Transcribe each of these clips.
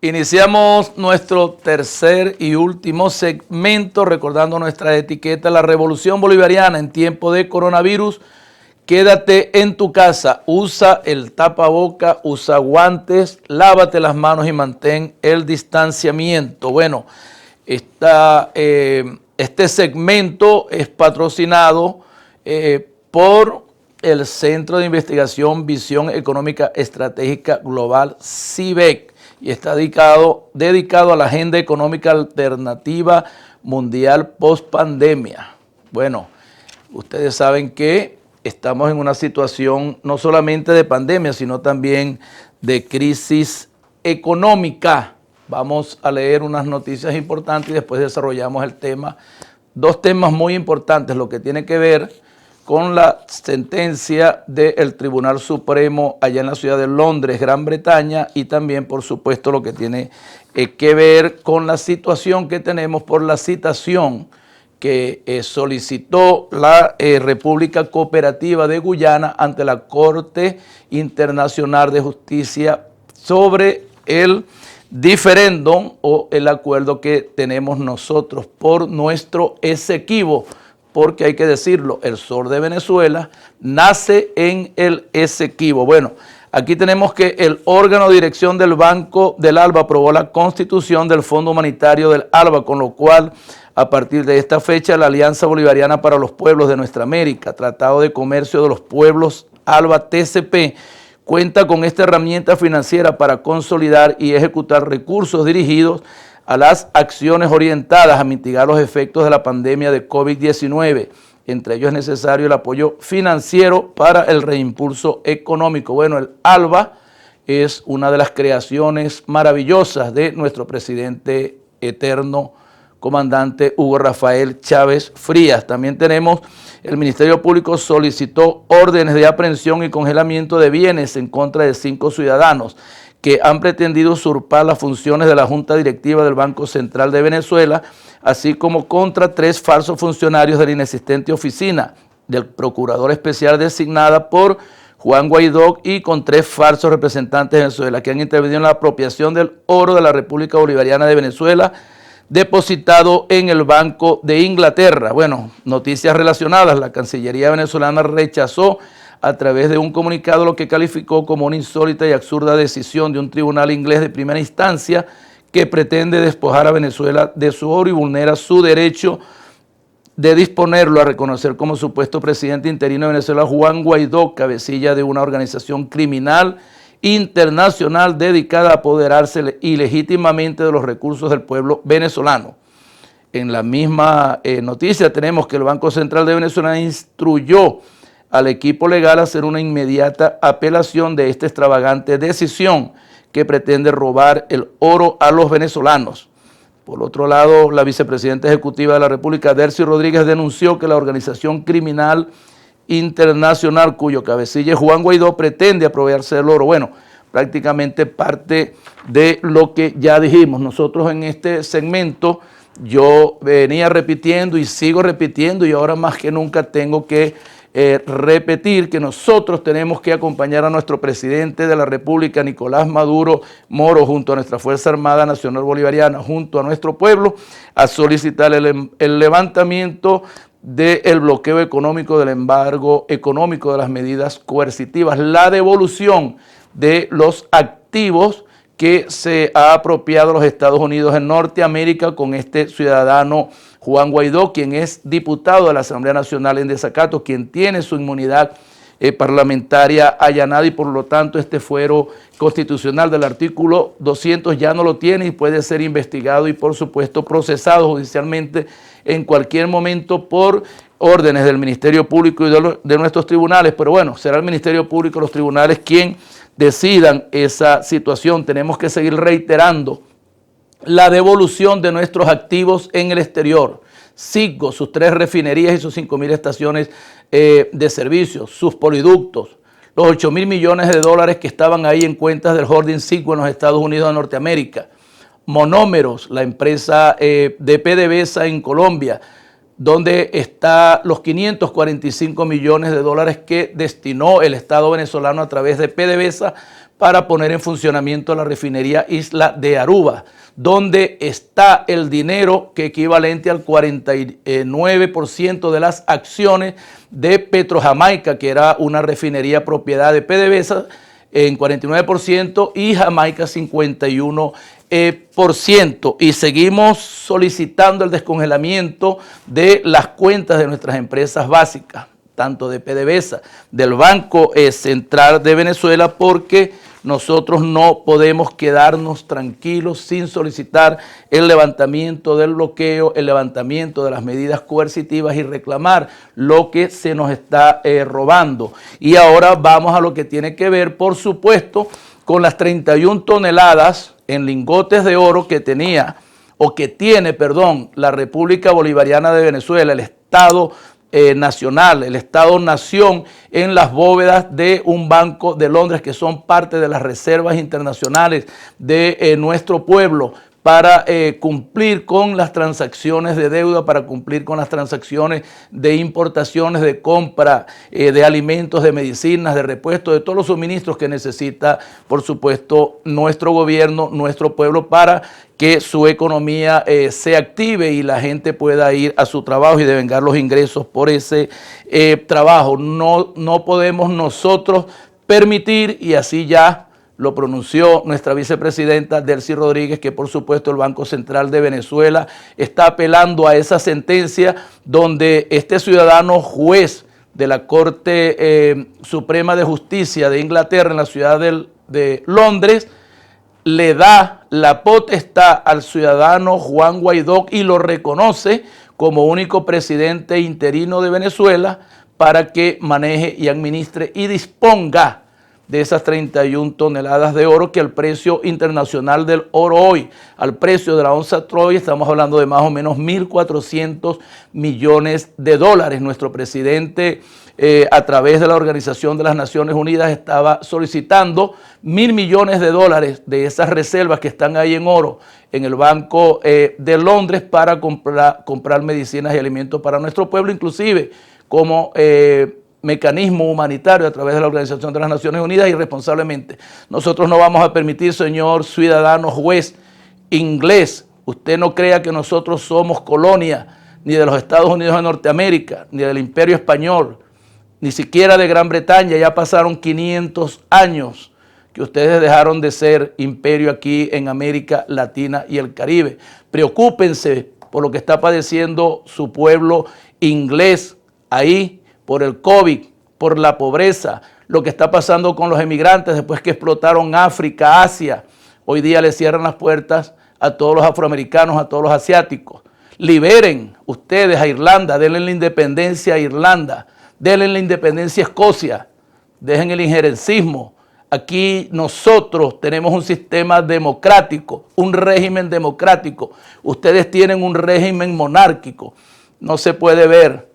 Iniciamos nuestro tercer y último segmento recordando nuestra etiqueta, la Revolución Bolivariana en tiempo de coronavirus. Quédate en tu casa, usa el tapaboca, usa guantes, lávate las manos y mantén el distanciamiento. Bueno, este segmento es patrocinado por el Centro de Investigación Visión Económica Estratégica Global, CIVEC, y está dedicado a la agenda económica alternativa mundial post pandemia. Bueno, ustedes saben que estamos en una situación no solamente de pandemia, sino también de crisis económica. Vamos a leer unas noticias importantes y después desarrollamos el tema. Dos temas muy importantes, lo que tiene que ver con la sentencia del Tribunal Supremo allá en la ciudad de Londres, Gran Bretaña, y también, por supuesto, lo que tiene que ver con la situación que tenemos por la citación que solicitó la República Cooperativa de Guyana ante la Corte Internacional de Justicia sobre el diferéndum o el acuerdo que tenemos nosotros por nuestro Esequibo, porque hay que decirlo, el sol de Venezuela nace en el Esequibo. Bueno, aquí tenemos que el órgano de dirección del Banco del ALBA aprobó la constitución del Fondo Humanitario del ALBA, con lo cual, a partir de esta fecha, la Alianza Bolivariana para los Pueblos de Nuestra América, Tratado de Comercio de los Pueblos ALBA TCP, cuenta con esta herramienta financiera para consolidar y ejecutar recursos dirigidos a las acciones orientadas a mitigar los efectos de la pandemia de COVID-19. Entre ellos es necesario el apoyo financiero para el reimpulso económico. Bueno, el ALBA es una de las creaciones maravillosas de nuestro presidente eterno, comandante Hugo Rafael Chávez Frías. También tenemos el Ministerio Público solicitó órdenes de aprehensión y congelamiento de bienes en contra de 5 ciudadanos que han pretendido usurpar las funciones de la Junta Directiva del Banco Central de Venezuela, así como contra 3 falsos funcionarios de la inexistente oficina del Procurador Especial designada por Juan Guaidó y con 3 falsos representantes de Venezuela que han intervenido en la apropiación del oro de la República Bolivariana de Venezuela depositado en el Banco de Inglaterra. Bueno, noticias relacionadas. La Cancillería venezolana rechazó a través de un comunicado lo que calificó como una insólita y absurda decisión de un tribunal inglés de primera instancia que pretende despojar a Venezuela de su oro y vulnera su derecho de disponerlo a reconocer como supuesto presidente interino de Venezuela Juan Guaidó, cabecilla de una organización criminal internacional dedicada a apoderarse ilegítimamente de los recursos del pueblo venezolano. En la misma noticia tenemos que el Banco Central de Venezuela instruyó al equipo legal a hacer una inmediata apelación de esta extravagante decisión que pretende robar el oro a los venezolanos. Por otro lado, la vicepresidenta ejecutiva de la República, Delcy Rodríguez, denunció que la organización criminal internacional cuyo cabecilla es Juan Guaidó pretende apropiarse del oro. Bueno, prácticamente parte de lo que ya dijimos. Nosotros en este segmento yo venía repitiendo y sigo repitiendo y ahora más que nunca tengo que repetir que nosotros tenemos que acompañar a nuestro presidente de la República, Nicolás Maduro Moro, junto a nuestra Fuerza Armada Nacional Bolivariana, junto a nuestro pueblo, a solicitar el levantamiento del bloqueo económico, del embargo económico, de las medidas coercitivas, la devolución de los activos que se ha apropiado los Estados Unidos en Norteamérica con este ciudadano Juan Guaidó, quien es diputado de la Asamblea Nacional en desacato, quien tiene su inmunidad parlamentaria allanada y por lo tanto este fuero constitucional del artículo 200 ya no lo tiene y puede ser investigado y por supuesto procesado judicialmente en cualquier momento por órdenes del Ministerio Público y de nuestros tribunales. Pero bueno, será el Ministerio Público y los tribunales quien decidan esa situación. Tenemos que seguir reiterando la devolución de nuestros activos en el exterior. Citgo, sus 3 refinerías y sus 5.000 estaciones de servicios, sus poliductos, los 8.000 millones de dólares que estaban ahí en cuentas del holding Citgo en los Estados Unidos de Norteamérica. Monómeros, la empresa de PDVSA en Colombia, donde está los 545 millones de dólares que destinó el Estado venezolano a través de PDVSA para poner en funcionamiento la refinería Isla de Aruba, donde está el dinero que equivalente al 49% de las acciones de Petrojamaica, que era una refinería propiedad de PDVSA, en 49% y Jamaica 51%. Y seguimos solicitando el descongelamiento de las cuentas de nuestras empresas básicas, tanto de PDVSA, del Banco Central de Venezuela, porque nosotros no podemos quedarnos tranquilos sin solicitar el levantamiento del bloqueo, el levantamiento de las medidas coercitivas y reclamar lo que se nos está robando. Y ahora vamos a lo que tiene que ver, por supuesto, con las 31 toneladas en lingotes de oro que tenía, o que tiene, perdón, la República Bolivariana de Venezuela, el Estado nacional, el Estado-nación, en las bóvedas de un banco de Londres, que son parte de las reservas internacionales de nuestro pueblo, para cumplir con las transacciones de deuda, para cumplir con las transacciones de importaciones, de compra de alimentos, de medicinas, de repuestos, de todos los suministros que necesita, por supuesto, nuestro gobierno, nuestro pueblo, para que su economía se active y la gente pueda ir a su trabajo y devengar los ingresos por ese trabajo. No podemos nosotros permitir, y así ya lo pronunció nuestra vicepresidenta Delcy Rodríguez, que por supuesto el Banco Central de Venezuela está apelando a esa sentencia donde este ciudadano juez de la Corte Suprema de Justicia de Inglaterra en la ciudad de Londres le da la potestad al ciudadano Juan Guaidó y lo reconoce como único presidente interino de Venezuela para que maneje y administre y disponga de esas 31 toneladas de oro, que el precio internacional del oro hoy, al precio de la onza Troy, estamos hablando de más o menos 1.400 millones de dólares. Nuestro presidente, a través de la Organización de las Naciones Unidas, estaba solicitando 1.000 millones de dólares de esas reservas que están ahí en oro en el Banco de Londres para comprar medicinas y alimentos para nuestro pueblo, inclusive como mecanismo humanitario a través de la Organización de las Naciones Unidas. Irresponsablemente nosotros no vamos a permitir, señor ciudadano juez inglés, usted no crea que nosotros somos colonia ni de los Estados Unidos de Norteamérica, ni del Imperio Español, ni siquiera de Gran Bretaña. Ya pasaron 500 años que ustedes dejaron de ser imperio aquí en América Latina y el Caribe. Preocúpense por lo que está padeciendo su pueblo inglés ahí, por el COVID, por la pobreza, lo que está pasando con los emigrantes después que explotaron África, Asia. Hoy día le cierran las puertas a todos los afroamericanos, a todos los asiáticos. Liberen ustedes a Irlanda, denle la independencia a Irlanda, denle la independencia a Escocia, dejen el injerencismo. Aquí nosotros tenemos un sistema democrático, un régimen democrático. Ustedes tienen un régimen monárquico. No se puede ver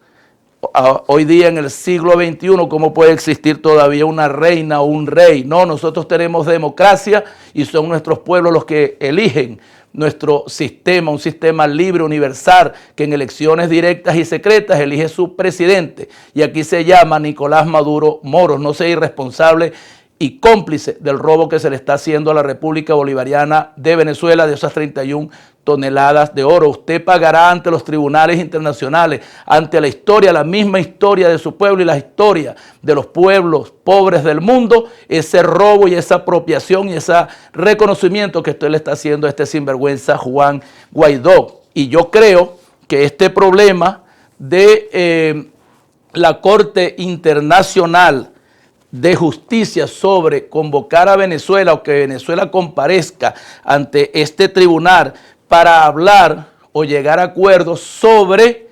hoy día en el siglo XXI cómo puede existir todavía una reina o un rey. No, nosotros tenemos democracia y son nuestros pueblos los que eligen nuestro sistema, un sistema libre, universal, que en elecciones directas y secretas elige su presidente. Y aquí se llama Nicolás Maduro Moros. No sea irresponsable y cómplice del robo que se le está haciendo a la República Bolivariana de Venezuela de esas 31 toneladas de oro. Usted pagará ante los tribunales internacionales, ante la historia, la misma historia de su pueblo y la historia de los pueblos pobres del mundo, ese robo y esa apropiación y ese reconocimiento que usted le está haciendo a este sinvergüenza Juan Guaidó. Y yo creo que este problema de la Corte Internacional de Justicia sobre convocar a Venezuela o que Venezuela comparezca ante este tribunal para hablar o llegar a acuerdos sobre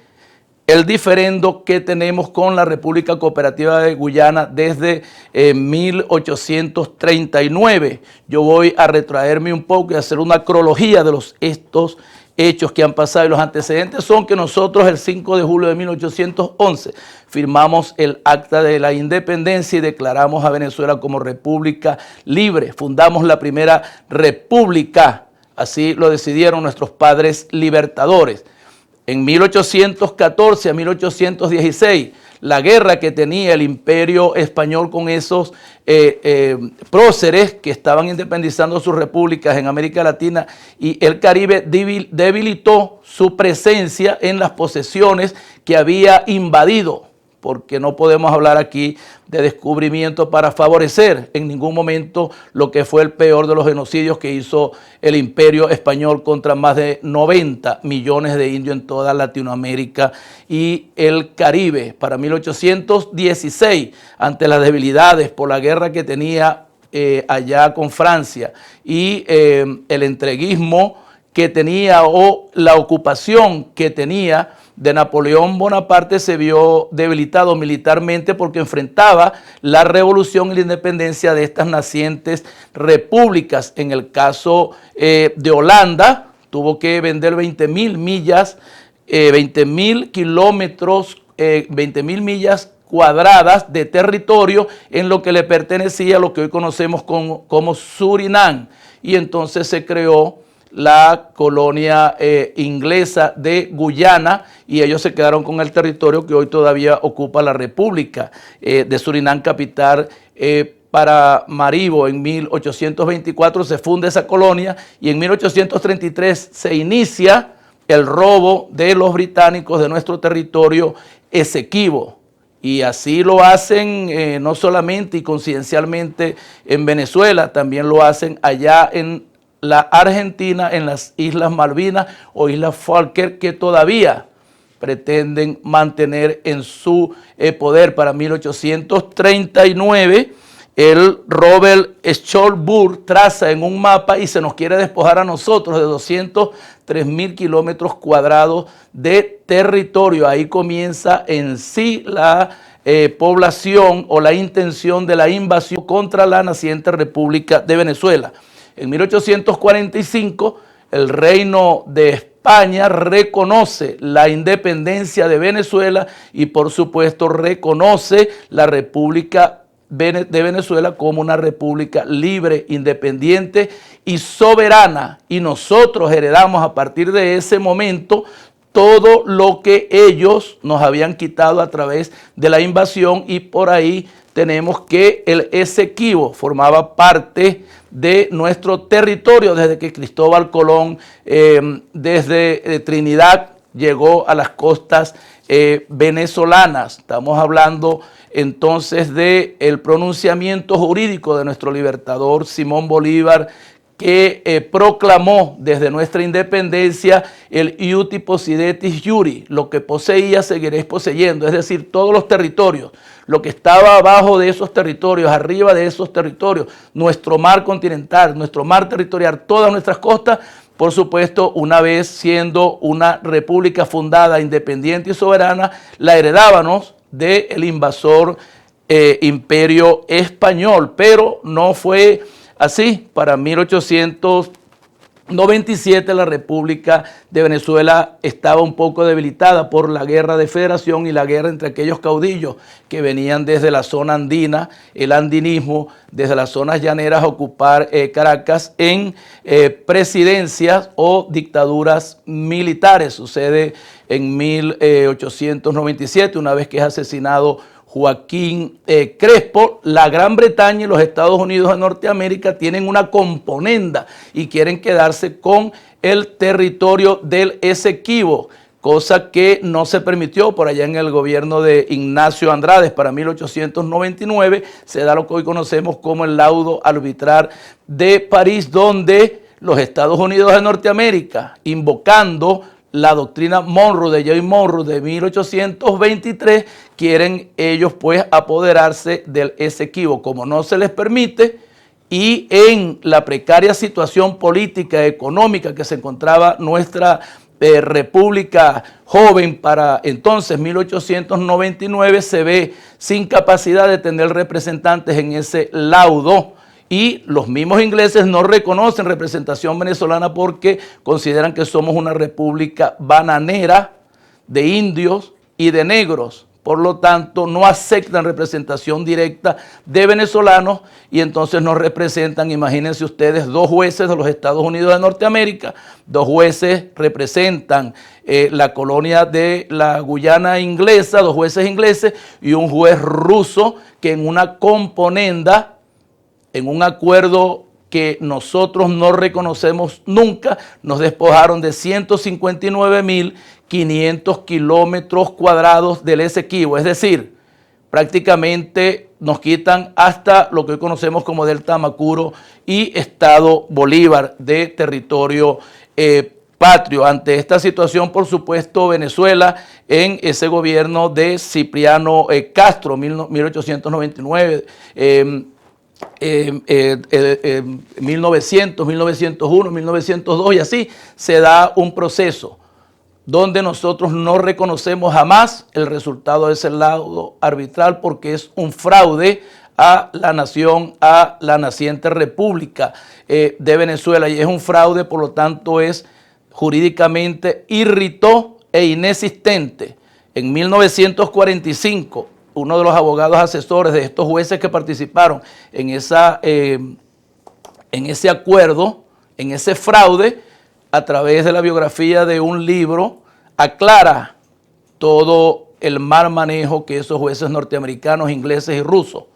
el diferendo que tenemos con la República Cooperativa de Guyana desde 1839. Yo voy a retraerme un poco y hacer una cronología de estos hechos que han pasado, y los antecedentes son que nosotros el 5 de julio de 1811 firmamos el Acta de la Independencia y declaramos a Venezuela como república libre. Fundamos la primera república, así lo decidieron nuestros padres libertadores. en 1814 a 1816, la guerra que tenía el imperio español con esos próceres que estaban independizando sus repúblicas en América Latina y el Caribe, debilitó su presencia en las posesiones que había invadido, porque no podemos hablar aquí de descubrimiento para favorecer en ningún momento lo que fue el peor de los genocidios que hizo el imperio español contra más de 90 millones de indios en toda Latinoamérica y el Caribe. Para 1816, ante las debilidades por la guerra que tenía allá con Francia y el entreguismo que tenía o la ocupación que tenía de Napoleón Bonaparte, se vio debilitado militarmente porque enfrentaba la revolución y la independencia de estas nacientes repúblicas. En el caso de Holanda, tuvo que vender 20.000 millas, 20.000 kilómetros, 20.000 millas cuadradas de territorio en lo que le pertenecía a lo que hoy conocemos como Surinam. Y entonces se creó la colonia inglesa de Guyana y ellos se quedaron con el territorio que hoy todavía ocupa la República de Surinam, capital para Maribo. En 1824 se funda esa colonia y en 1833 se inicia el robo de los británicos de nuestro territorio Esequibo. Y así lo hacen no solamente y coincidencialmente en Venezuela, también lo hacen allá en la Argentina, en las Islas Malvinas o Islas Falkland, que todavía pretenden mantener en su poder. Para 1839, el Robert Schulburg traza en un mapa y se nos quiere despojar a nosotros de 203.000 kilómetros cuadrados de territorio. Ahí comienza en sí la población o la intención de la invasión contra la naciente República de Venezuela. En 1845, el Reino de España reconoce la independencia de Venezuela y, por supuesto, reconoce la República de Venezuela como una república libre, independiente y soberana. Y nosotros heredamos a partir de ese momento todo lo que ellos nos habían quitado a través de la invasión, y por ahí tenemos que el Esequibo formaba parte de nuestro territorio desde que Cristóbal Colón desde Trinidad llegó a las costas venezolanas. Estamos hablando entonces del pronunciamiento jurídico de nuestro libertador Simón Bolívar, que proclamó desde nuestra independencia el iuti possidetis iuri, lo que poseía seguiréis poseyendo, es decir, todos los territorios, lo que estaba abajo de esos territorios, arriba de esos territorios, nuestro mar continental, nuestro mar territorial, todas nuestras costas, por supuesto, una vez siendo una república fundada, independiente y soberana, la heredábamos del invasor imperio español, pero no fue así. Para 1897 la República de Venezuela estaba un poco debilitada por la guerra de federación y la guerra entre aquellos caudillos que venían desde la zona andina, el andinismo, desde las zonas llaneras a ocupar Caracas en presidencias o dictaduras militares. Sucede en 1897, una vez que es asesinado Joaquín Crespo. La Gran Bretaña y los Estados Unidos de Norteamérica tienen una componenda y quieren quedarse con el territorio del Esequibo, cosa que no se permitió por allá en el gobierno de Ignacio Andrade. Para 1899 se da lo que hoy conocemos como el laudo arbitral de París, donde los Estados Unidos de Norteamérica, invocando la doctrina Monroe de James Monroe de 1823, quieren ellos pues apoderarse del Esequibo. Como no se les permite, y en la precaria situación política y económica que se encontraba nuestra república joven para entonces, 1899, se ve sin capacidad de tener representantes en ese laudo. Y los mismos ingleses no reconocen representación venezolana porque consideran que somos una república bananera de indios y de negros. por lo tanto no aceptan representación directa de venezolanos y entonces nos representan, imagínense ustedes, 2 jueces de los Estados Unidos de Norteamérica, 2 jueces representan la colonia de la Guyana inglesa, 2 jueces ingleses y un juez ruso que en una componenda, en un acuerdo que nosotros no reconocemos nunca, nos despojaron de 159.500 kilómetros cuadrados del Esequibo, es decir, prácticamente nos quitan hasta lo que hoy conocemos como Delta Amacuro y Estado Bolívar de territorio patrio. Ante esta situación, por supuesto, Venezuela en ese gobierno de Cipriano Castro, 1899, 1900, 1901, 1902 y así se da un proceso donde nosotros no reconocemos jamás el resultado de ese laudo arbitral porque es un fraude a la nación, a la naciente República de Venezuela y es un fraude, por lo tanto es jurídicamente irritó e inexistente. En 1945 uno de los abogados asesores de estos jueces que participaron en ese acuerdo, en ese fraude, a través de la biografía de un libro, aclara todo el mal manejo que esos jueces norteamericanos, ingleses y rusos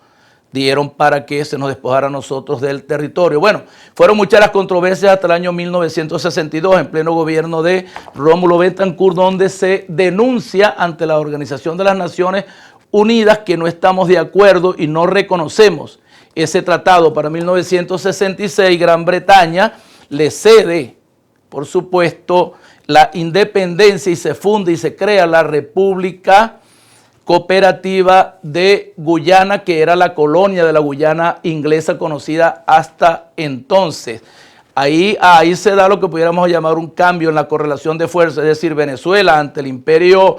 dieron para que se nos despojara a nosotros del territorio. Bueno, fueron muchas las controversias hasta el año 1962, en pleno gobierno de Rómulo Betancourt, donde se denuncia ante la Organización de las Naciones Unidas que no estamos de acuerdo y no reconocemos ese tratado. Para 1966, Gran Bretaña le cede, por supuesto, la independencia y se funda y se crea la República Cooperativa de Guyana, que era la colonia de la Guyana inglesa conocida hasta entonces. Ahí se da lo que pudiéramos llamar un cambio en la correlación de fuerzas, es decir, Venezuela ante el imperio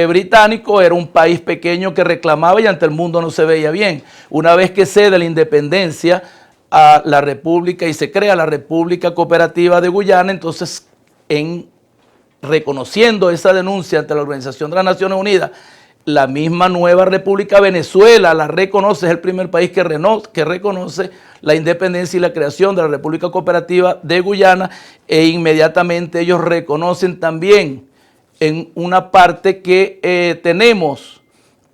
británico era un país pequeño que reclamaba y ante el mundo no se veía bien. Una vez que cede la independencia a la República y se crea la República Cooperativa de Guyana, entonces reconociendo esa denuncia ante la Organización de las Naciones Unidas, la misma nueva República Venezuela la reconoce, es el primer país que reconoce la independencia y la creación de la República Cooperativa de Guyana e inmediatamente ellos reconocen también en una parte que tenemos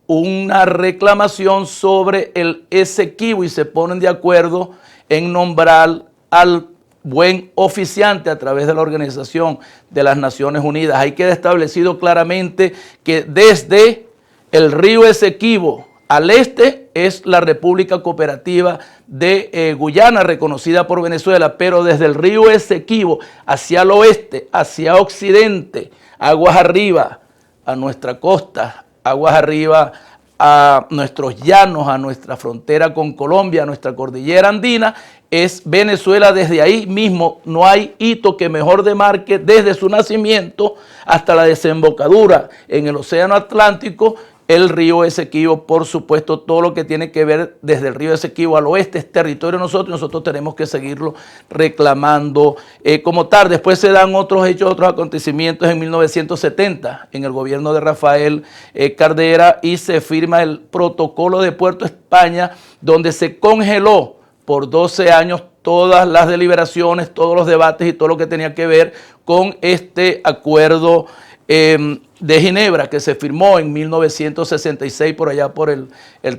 una reclamación sobre el Esequibo y se ponen de acuerdo en nombrar al buen oficiante a través de la Organización de las Naciones Unidas. Ahí queda establecido claramente que desde el río Esequibo al este es la República Cooperativa de Guyana, reconocida por Venezuela, pero desde el río Esequibo hacia el oeste, hacia occidente, aguas arriba a nuestra costa, aguas arriba a nuestros llanos, a nuestra frontera con Colombia, a nuestra cordillera andina, es Venezuela. Desde ahí mismo no hay hito que mejor demarque desde su nacimiento hasta la desembocadura en el Océano Atlántico, el río Esequibo. Por supuesto, todo lo que tiene que ver desde el río Esequibo al oeste es territorio de nosotros tenemos que seguirlo reclamando como tal. Después se dan otros hechos, otros acontecimientos en 1970 en el gobierno de Rafael Caldera y se firma el protocolo de Puerto España, donde se congeló por 12 años todas las deliberaciones, todos los debates y todo lo que tenía que ver con este acuerdo de Ginebra que se firmó en 1966 por allá por el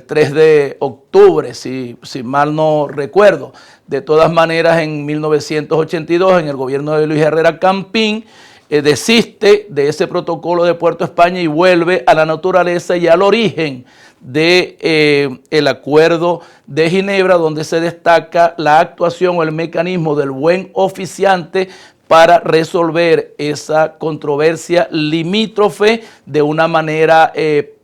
3 de octubre, si mal no recuerdo. De todas maneras, en 1982, en el gobierno de Luis Herrera Campín, desiste de ese protocolo de Puerto España y vuelve a la naturaleza y al origen de el acuerdo de Ginebra, donde se destaca la actuación o el mecanismo del buen oficiante para resolver esa controversia limítrofe de una manera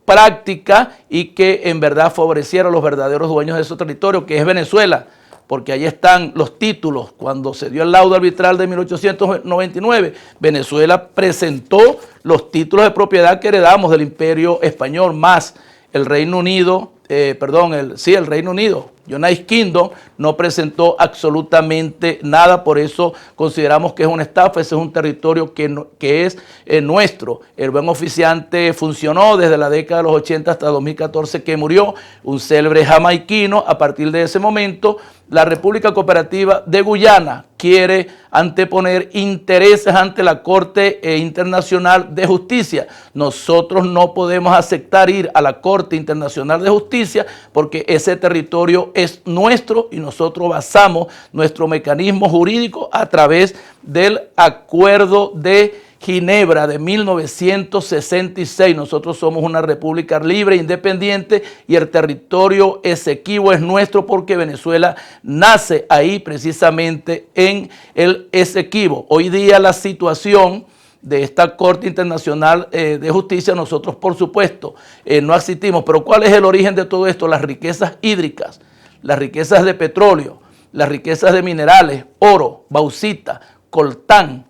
práctica y que en verdad favoreciera a los verdaderos dueños de esos territorios, que es Venezuela, porque ahí están los títulos. Cuando se dio el laudo arbitral de 1899, Venezuela presentó los títulos de propiedad que heredamos del Imperio Español, más el Reino Unido, el Reino Unido, United Kingdom, no presentó absolutamente nada, por eso consideramos que es una estafa. Ese es un territorio que es nuestro. El buen oficiante funcionó desde la década de los 80 hasta 2014 que murió, un célebre jamaiquino. A partir de ese momento, la República Cooperativa de Guyana quiere anteponer intereses ante la Corte Internacional de Justicia. Nosotros no podemos aceptar ir a la Corte Internacional de Justicia porque ese territorio es nuestro y nosotros basamos nuestro mecanismo jurídico a través del Acuerdo de Ginebra de 1966. Nosotros somos una república libre, independiente, y el territorio Esequibo es nuestro porque Venezuela nace ahí precisamente en el Esequibo. Hoy día la situación de esta Corte Internacional de Justicia, nosotros por supuesto no asistimos, pero ¿cuál es el origen de todo esto? Las riquezas hídricas, las riquezas de petróleo, las riquezas de minerales, oro, bauxita, coltán,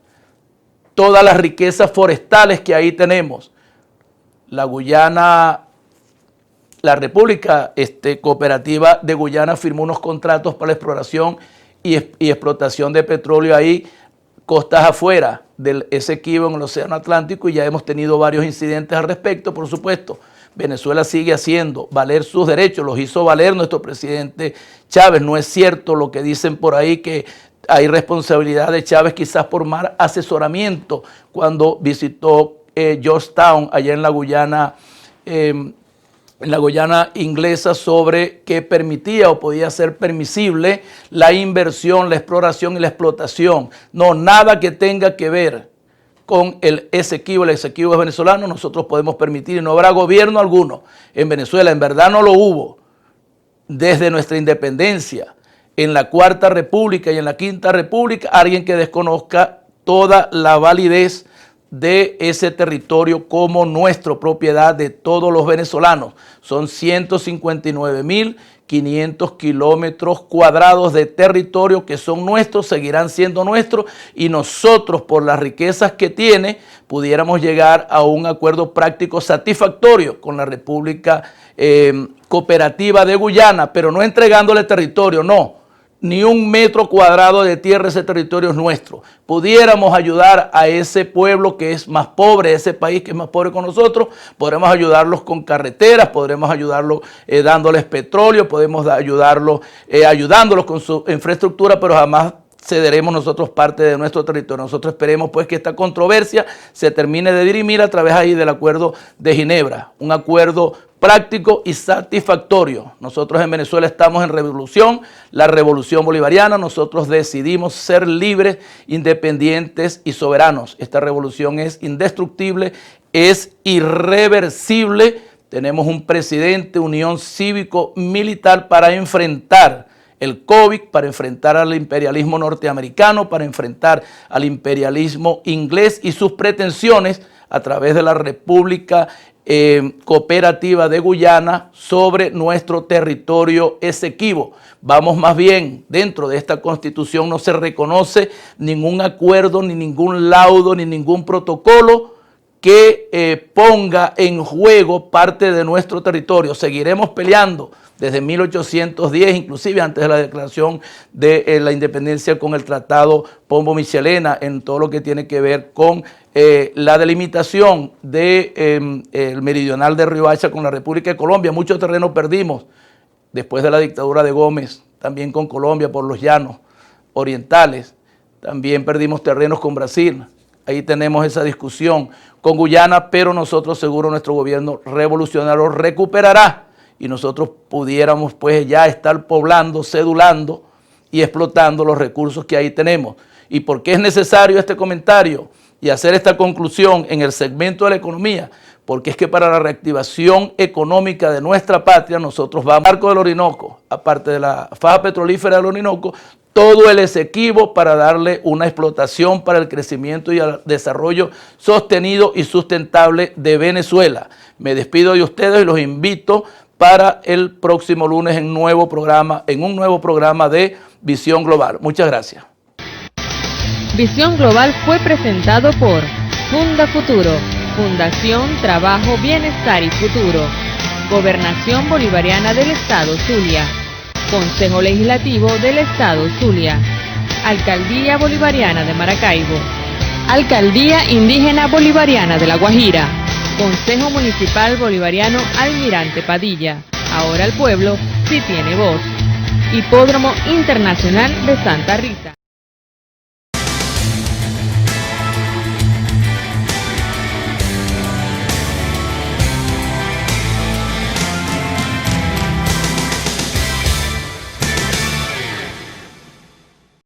todas las riquezas forestales que ahí tenemos. La República Cooperativa de Guyana firmó unos contratos para la exploración y explotación de petróleo ahí, costas afuera del Esequibo en el Océano Atlántico, y ya hemos tenido varios incidentes al respecto. Por supuesto, Venezuela sigue haciendo valer sus derechos, los hizo valer nuestro presidente Chávez. No es cierto lo que dicen por ahí que hay responsabilidad de Chávez quizás por mal asesoramiento cuando visitó Georgetown allá en la Guyana inglesa, sobre que permitía o podía ser permisible la inversión, la exploración y la explotación. No, nada que tenga que ver con el Esequibo es venezolano, nosotros podemos permitir, y no habrá gobierno alguno en Venezuela, en verdad no lo hubo desde nuestra independencia, en la Cuarta República y en la Quinta República, alguien que desconozca toda la validez de ese territorio como nuestra propiedad de todos los venezolanos. Son 159.500 kilómetros cuadrados de territorio que son nuestros, seguirán siendo nuestros, y nosotros, por las riquezas que tiene, pudiéramos llegar a un acuerdo práctico satisfactorio con la República Cooperativa de Guyana, pero no entregándole territorio, no. Ni un metro cuadrado de tierra, ese territorio es nuestro. Pudiéramos ayudar a ese pueblo que es más pobre, ese país que es más pobre con nosotros, podremos ayudarlos con carreteras, podremos ayudarlos dándoles petróleo, podemos ayudarlos ayudándolos con su infraestructura, pero jamás cederemos nosotros parte de nuestro territorio. Nosotros esperemos pues que esta controversia se termine de dirimir a través ahí del Acuerdo de Ginebra, un acuerdo práctico y satisfactorio. Nosotros en Venezuela estamos en revolución, la revolución bolivariana. Nosotros decidimos ser libres, independientes y soberanos. Esta revolución es indestructible, es irreversible. Tenemos un presidente, unión cívico-militar para enfrentar el COVID, para enfrentar al imperialismo norteamericano, para enfrentar al imperialismo inglés y sus pretensiones a través de la República Cooperativa de Guyana sobre nuestro territorio Esequibo. Vamos más bien, dentro de esta Constitución no se reconoce ningún acuerdo, ni ningún laudo, ni ningún protocolo que ponga en juego parte de nuestro territorio. Seguiremos peleando desde 1810, inclusive antes de la declaración de la independencia, con el Tratado Pombo-Michelena, en todo lo que tiene que ver con la delimitación del meridional de Riohacha con la República de Colombia. Mucho terreno perdimos después de la dictadura de Gómez, también con Colombia por los llanos orientales. También perdimos terrenos con Brasil. Ahí tenemos esa discusión con Guyana, pero nosotros seguro nuestro gobierno revolucionario recuperará y nosotros pudiéramos pues ya estar poblando, cedulando y explotando los recursos que ahí tenemos. ¿Y por qué es necesario este comentario y hacer esta conclusión en el segmento de la economía? Porque es que para la reactivación económica de nuestra patria, nosotros vamos al Arco del Orinoco, aparte de la faja petrolífera del Orinoco, todo el Esequibo, para darle una explotación para el crecimiento y el desarrollo sostenido y sustentable de Venezuela. Me despido de ustedes y los invito para el próximo lunes en un nuevo programa de Visión Global. Muchas gracias. Visión Global fue presentado por Funda Futuro, Fundación Trabajo, Bienestar y Futuro, Gobernación Bolivariana del Estado Zulia. Consejo Legislativo del Estado Zulia, Alcaldía Bolivariana de Maracaibo, Alcaldía Indígena Bolivariana de La Guajira, Consejo Municipal Bolivariano Almirante Padilla, ahora el pueblo sí tiene voz, Hipódromo Internacional de Santa Rita.